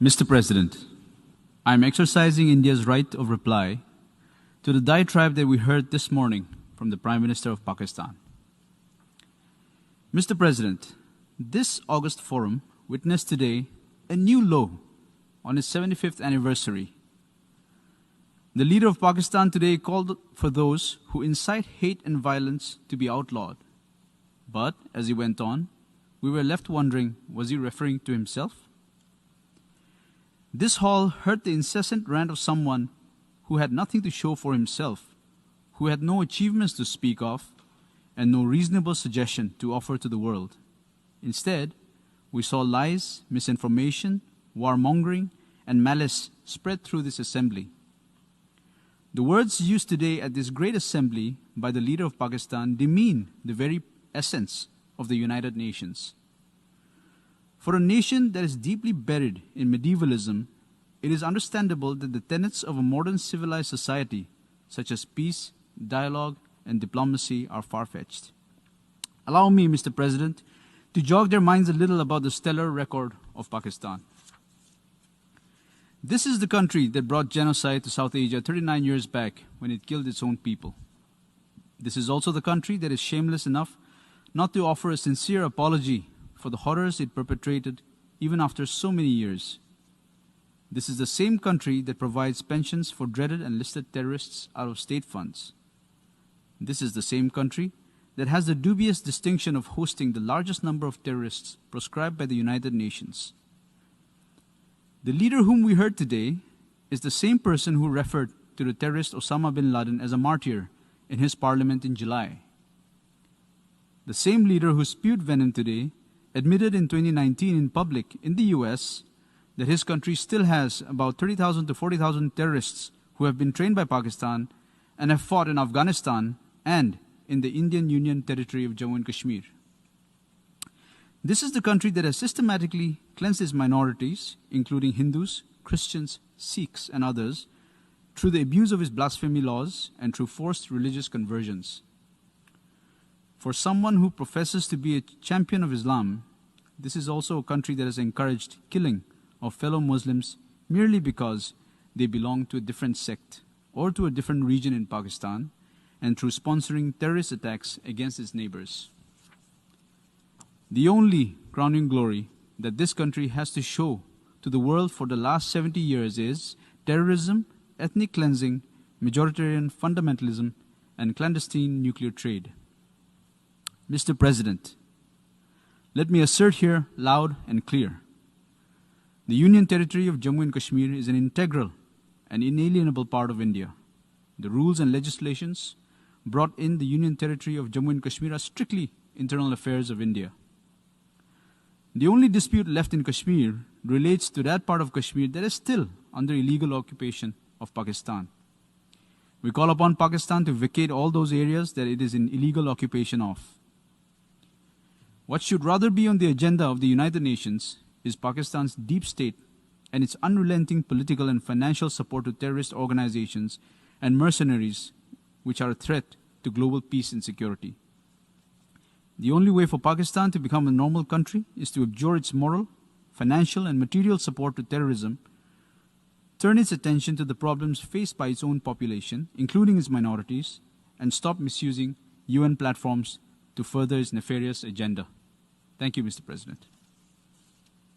Mr. President, I am exercising India's right of reply to the diatribe that we heard this morning from the Prime Minister of Pakistan. Mr. President, this August forum witnessed today a new low on its 75th anniversary. The leader of Pakistan today called for those who incite hate and violence to be outlawed. But, as he went on, we were left wondering, was he referring to himself? This hall heard the incessant rant of someone who had nothing to show for himself, who had no achievements to speak of, and no reasonable suggestion to offer to the world. Instead, we saw lies, misinformation, warmongering, and malice spread through this assembly. The words used today at this great assembly by the leader of Pakistan demean the very essence of the United Nations. For a nation that is deeply buried in medievalism, it is understandable that the tenets of a modern civilized society, such as peace, dialogue, and diplomacy, are far-fetched. Allow me, Mr. President, to jog their minds a little about the stellar record of Pakistan. This is the country that brought genocide to South Asia 39 years back when it killed its own people. This is also the country that is shameless enough not to offer a sincere apology for the horrors it perpetrated even after so many years. This is the same country that provides pensions for dreaded and listed terrorists out of state funds. This is the same country that has the dubious distinction of hosting the largest number of terrorists proscribed by the United Nations. The leader whom we heard today is the same person who referred to the terrorist Osama bin Laden as a martyr in his parliament in July. The same leader who spewed venom today admitted in 2019 in public in the US that his country still has about 30,000 to 40,000 terrorists who have been trained by Pakistan and have fought in Afghanistan and in the Indian Union territory of Jammu and Kashmir. This is the country that has systematically cleansed its minorities, including Hindus, Christians, Sikhs, and others, through the abuse of its blasphemy laws and through forced religious conversions. For someone who professes to be a champion of Islam, this is also a country that has encouraged killing of fellow Muslims merely because they belong to a different sect or to a different region in Pakistan, and through sponsoring terrorist attacks against its neighbors. The only crowning glory that this country has to show to the world for the last 70 years is terrorism, ethnic cleansing, majoritarian fundamentalism, and clandestine nuclear trade. Mr. President, let me assert here loud and clear. The Union Territory of Jammu and Kashmir is an integral and inalienable part of India. The rules and legislations brought in the Union Territory of Jammu and Kashmir are strictly internal affairs of India. The only dispute left in Kashmir relates to that part of Kashmir that is still under illegal occupation of Pakistan. We call upon Pakistan to vacate all those areas that it is in illegal occupation of. What should rather be on the agenda of the United Nations is Pakistan's deep state and its unrelenting political and financial support to terrorist organizations and mercenaries which are a threat to global peace and security. The only way for Pakistan to become a normal country is to abjure its moral, financial, and material support to terrorism, turn its attention to the problems faced by its own population, including its minorities, and stop misusing UN platforms to further its nefarious agenda. Thank you, Mr. President.